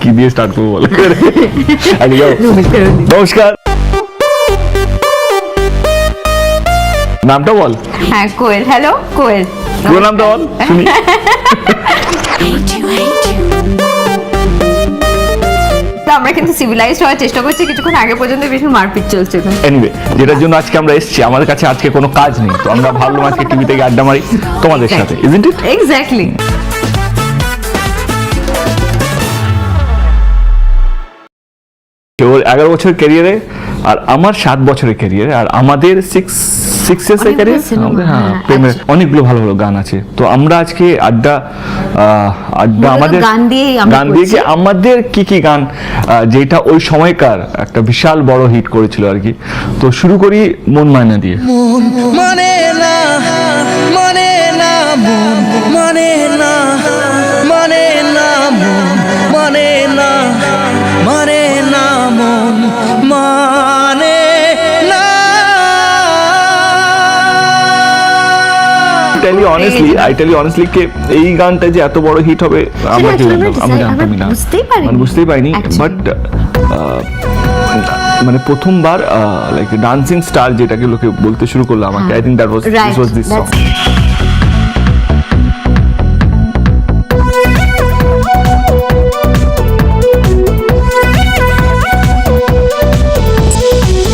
কি দিয়ে স্টার্ট করবো বলো? আগে যাও। নমস্কার, নামটা বল। হ্যাঁ, কোয়েল। হ্যালো কোয়েল। পুরো নামটা বল শুনি। আমরা কিন্তু সিভিলাইজড হওয়ার চেষ্টা করছি, কিছুক্ষণ আগে পর্যন্ত ভীষণ মারপিট চলছে। এনিওয়ে, যেটার জন্য আজকে আমরা এসেছি, আমাদের কাছে আজকে কোনো কাজ নেই, তো আমরা ভাবলাম আজকে টিভি থেকে আড্ডা মারি তোমাদের সাথে, ইজন্ট ইট? এক্স্যাক্টলি। ওর 11 বছর ক্যারিয়ারে আর আমার 7 বছরের ক্যারিয়ারে, আর আমাদের 6 ইয়ার্স এর ক্যারিয়ার, হ্যাঁ প্রেমের অনেকগুলো ভালো ভালো গান আছে। তো আমরা আজকে আড্ডা আমাদের গান দিয়ে কি আমাদের কি গান যেটা ওই সময়কার একটা বিশাল বড় হিট করেছিল আর কি। তো শুরু করি মন মায়না দিয়ে। মন মানে না, মানে না, মন মানে না, মানে না, মন মানে না, মানে না, মন মানে না। I tell you honestly কে এই গানটা যে এত বড় হিট হবে আমরা জানতাম না, বুঝতেই পারিনি। বাট মানে প্রথমবার লাইক ডান্সিং স্টার যেটাকে লোকে বলতে শুরু করলো আমাকে, I think that was this song.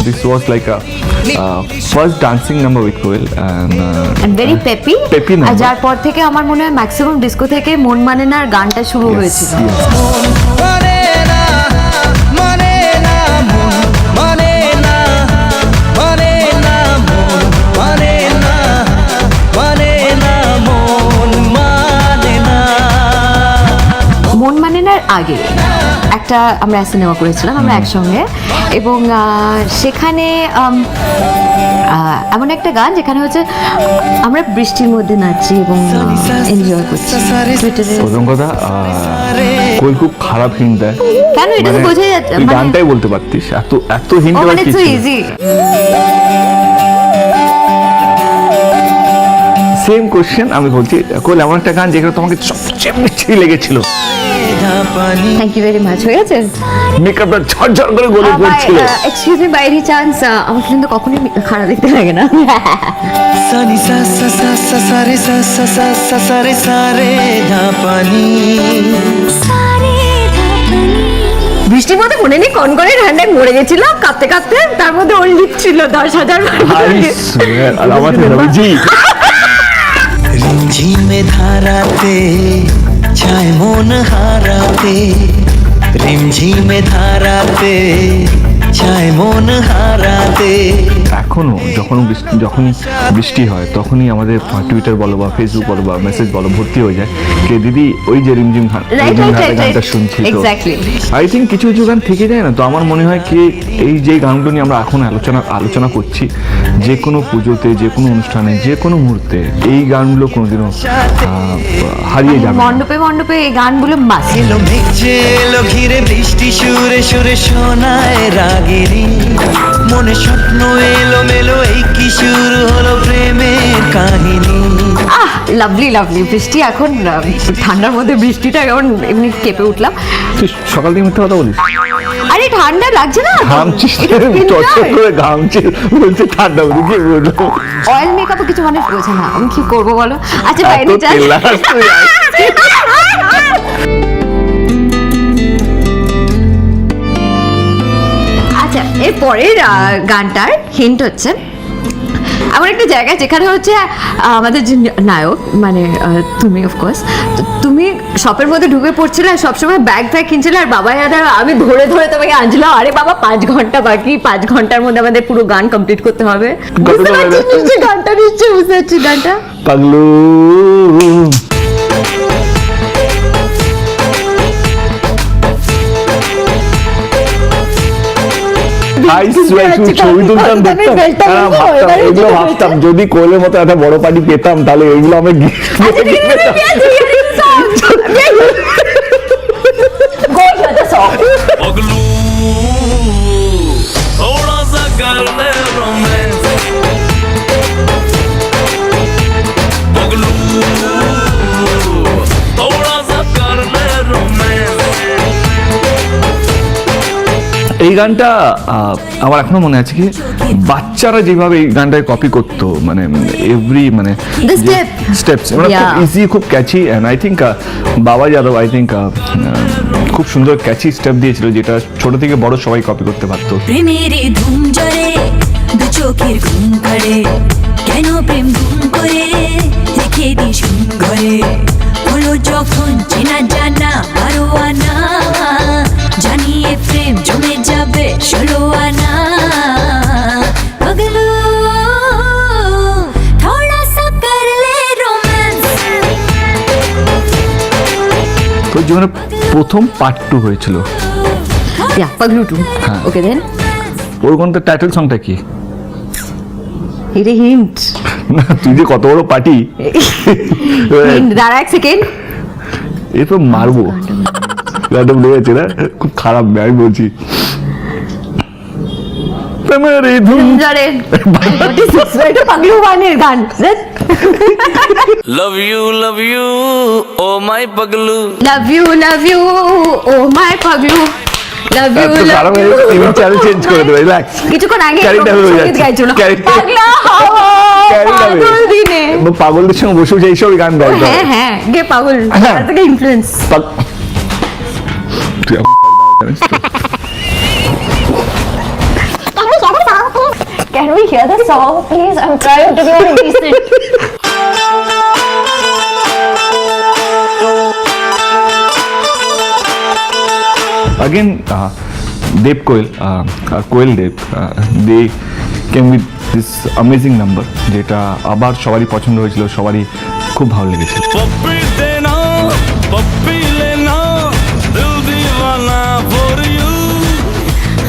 This was like a first dancing number with Koel and very peppy number. আর যার পর থেকে আমার মনে হয় ম্যাক্সিমাম ডিস্কো থেকে মন মানে না গানটা শুরু হয়েছিল। মানে না, মানে না, মন মানে না, মানে না, মন মানে না, মানে না, মন মানে না। মন মানে নার আগে একটা আমরা সিনেমা করেছিলাম আমরা একসঙ্গে, এবং সেখানে এমন একটা গান যেখানে হচ্ছে আমরা বৃষ্টির মধ্যে নাচছি এবং এনজয় করছি। প্রথম কথা কোয়েল খুব খারাপ হিন্ট দেয়। কেন? এটা তো বোঝাই যাচ্ছে, তুই গানটাই বলতে পারতিস, এত হিন্ট দেওয়ার মানে কিছু সো নেই। ইজি। সেম কোশ্চেন আমি বলছি, কোয়েল এমন একটা গান যেখানে তোমাকে সবচেয়ে বেশি লেগেছিল। Thank you very much. হয়ে গেছে মেকআপটা ঝরঝর করে গলে পড়ছিল। Excuse me, by any chance আমার কিন্তু কখনোই খারাপ দেখতে লাগে না। সানি সা সা সা সা সা রে সা সা সা সা সা রে সা রে ধা পানি। বৃষ্টির মধ্যে মনে নেই কোন করে ঠান্ডায় মরে গেছিল কাঁপতে কাঁপতে, তার মধ্যে ওর লিপ ছিল 10,000। রিমঝিমে ধারাতে চায় মন হারাতে, রিমঝিমে ধারাতে চায় মন হারাতে। এখনো যখনই বৃষ্টি হয় তখনই আমাদের টুইটার বলো বা ফেসবুক বলো বা মেসেজ বলো ভর্তি হয়ে যায় কে দিদি ওই যে রিমঝিম গানটা শুনছি। তো আই থিঙ্ক কিছু কিছু গান থেকে যায় না। তো আমার মনে হয় কি এই যে গানগুলো নিয়ে আমরা এখন আলোচনা করছি, যে কোনো পুজোতে, যে কোনো অনুষ্ঠানে, যে কোনো মুহূর্তে এই গানগুলো কোনোদিনও হারিয়ে যাবে। মণ্ডপে মণ্ডপে এই গানগুলো মাস্ট। এলো মেঘে এলো ঘিরে বৃষ্টি সুরে সুরে শোনায় রাগিনী, মনে স্বপ্ন এলো মেলো, এই কি শুরু হলো প্রেমের কাহিনী। লাভলি লাভলি বৃষ্টি। এখন ঠান্ডার মধ্যে বৃষ্টিটা কেমন এমনি কেঁপে উঠলাম। তুই সকাল থেকে মিথ্যা কথা বলিস। আরে ঠান্ডা লাগছে না? ঘামছিস, চটচট করে ঘামছিস, বলছে ঠান্ডা বলি কি বলবো। অয়েল মেকআপও কিছু মানুষ বোঝে না, আমি কি করবো বলো। আচ্ছা বাইরে যাই। আচ্ছা, এর পরের গানটার হিন্ট হচ্ছে এমন একটা জায়গা যেখানে হচ্ছে আমাদের যে নায়ক মানে তুমি অফকোর্স, তুমি শপের মধ্যে ঢুকে পড়ছিলে আর সবসময় ব্যাগ কিনছিলে, আর বাবা দাদা আমি ধরে ধরে তোমাকে আনছিলাম, আরে বাবা 5 ঘন্টা বাকি, 5 ঘন্টার মধ্যে আমাদের পুরো গান কমপ্লিট করতে হবে। বুঝতে পারছিস গানটা? নিশ্চয়ই বুঝতে পারছিস গানটা। পাগলু ছবি তুলতাম, এগুলো ভাবতাম যদি কোয়েলের মতো একটা বড় পার্টি পেতাম তাহলে এগুলো আমি এই গানটা আমার এখনো মনে আছে কি বাচ্চারা যেভাবে এই গানটাকে কপি করতো মানে এভরি মানে The step. স্টেপস খুব Yeah. ইজি খুব ক্যাচি এন্ড আই থিঙ্ক বাবা যাদব আই থিঙ্ক খুব সুন্দর ক্যাচি স্টেপ দিয়েছিল যেটা ছোট থেকে বড় সবাই কপি করতে পারতো। প্রেমের ধুম জরে দু চোখের ঘুম করে কেন প্রেম ঘুম করে রেখে দিস ঘরে হলো যখন চেনা জানা আরো আনা জানিয়ে প্রেম জমে যাবে 16 আনা পাগলু থোড়া সা কর লে রোম্যান্স তোর জীবনে প্রথম পার্ট 2 হয়েছিল Yeah, Paglu 2. হ্যাঁ। Okay then. ওর কোন টাইটেল সংটা কি? এটা হিন্ট। না তুই যে কত বড় পার্টি দাঁড়া এক সেকেন্ড। এরপর মারবো গানটা ভুলে গেছে না খুব খারাপ আমি বলছি প্রেমের এই ধুম জরে এটা পাগলু ওয়ানের গান। Love you, oh my paglu. Love you, oh my Paglu. Love you, এত খারাপ হয়ে গেছে টিভি চ্যানেল চেঞ্জ করে দেবে রিল্যাক্স কিছুক্ষণ আগে Carried away হয়ে সঙ্গীত যাচ্ছে। গাইছিল Carried- পাগলা হাওয়া Carried away। পাগল দিনে। পাগলদের সঙ্গে বসে বসে এইসব গান গাই হ্যাঁ হ্যাঁ গে পাগল হ্যাঁ। তার থেকে ইনফ্লুয়েন্স। তুই আমার জানিস তো? Can we hear the song please? I'm trying to be decent. Again, Dev Koel, Koel Dev, they came with this amazing number যেটা আবার সবারই পছন্দ হয়েছিল সবারই খুব ভালো লেগেছে पप्पी देना पप्पी लेना दिल दीवाना for you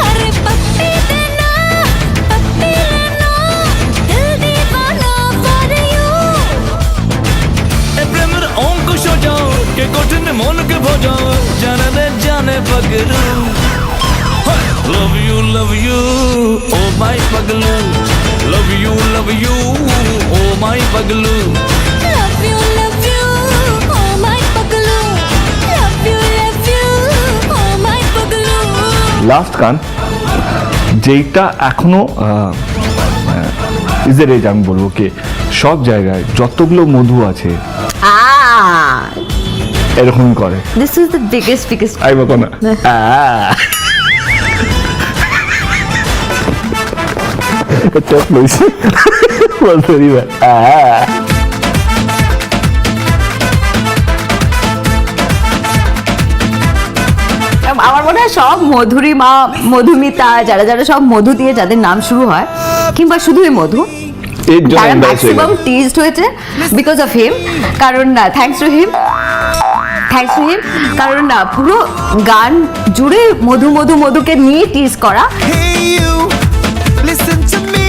अरे पप्पी देना पप्पी लेना दिल दीवाना for you ए प्रेमर अंकुश हो जाओ के कठिन मन के भोजो जाने पगलू love you oh my paglu love you oh my paglu love you oh my paglu love you oh my paglu last গান যেটা এখনো ইজের এজ আমি বলবো কি সব জায়গায় যতগুলো মধু আছে Ah, এরকমই করে this is the biggest I বকো না টপ লইছে বলতে দিবা আমার মনে হয় সব মধুরিমা মধুমিতা যারা যারা সব মধু দিয়ে যাদের নাম শুরু হয় কিংবা শুধুই মধু এর জন্য তারা embarrass হয়ে ম্যাক্সিমাম গেল। টিজড হয়েছে বিকজ অফ হিম কারণ থ্যাঙ্কস টু হিম কারণ পুরো গান জুড়ে মধু মধু মধুকে নিয়ে টিজ করা। Hey you, listen to me.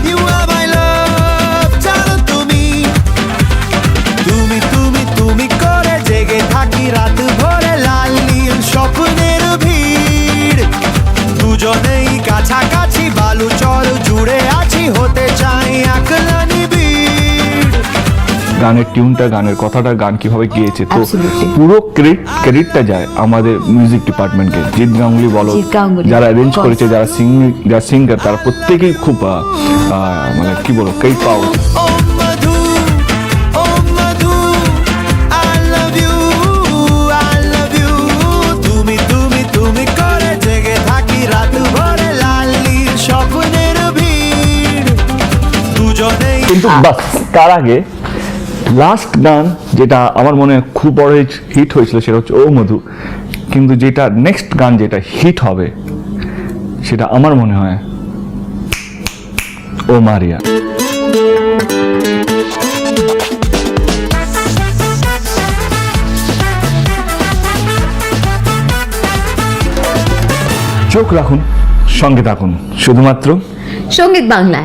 You are my love, জানো তুমি। তুমি করে জেগে থাকি রাত ভরে লাল নীল স্বপ্নের ভিড়। দুজনেই কাছাকাছি বালু চর জুড়ে আছি হতে চাই একলা নিবিড়। গানের টিউনটা গানের কথাটা গান কিভাবে গিয়েছে তো Absolutely. পুরো ক্রেডিটটা যায় আমাদের মিউজিক ডিপার্টমেন্টকে জিৎ গাঙ্গুলি বলো জিৎ গাঙ্গুলি, যারা অ্যারেঞ্জ of course. করেছে যারা সিঙ্গার তারা প্রত্যেকেই খুব মানে কি বলো ক্রেডিট পাওয়া উচিত। Oh Madhu, I love you. তুমি করে জেগে থাকি রাত ভরে লাল নীল স্বপ্নের ভিড়। দুজনেই কিন্তু বাস তার আগে লাস্ট গান যেটা আমার মনে হয় খুব বড় হিট হয়েছিল সেটা হচ্ছে ও মধু কিন্তু যেটা নেক্সট গান যেটা হিট হবে সেটা আমার মনে হয় ও মারিয়া। চোখ রাখুন সঙ্গে থাকুন শুধুমাত্র সঙ্গীত বাংলায়।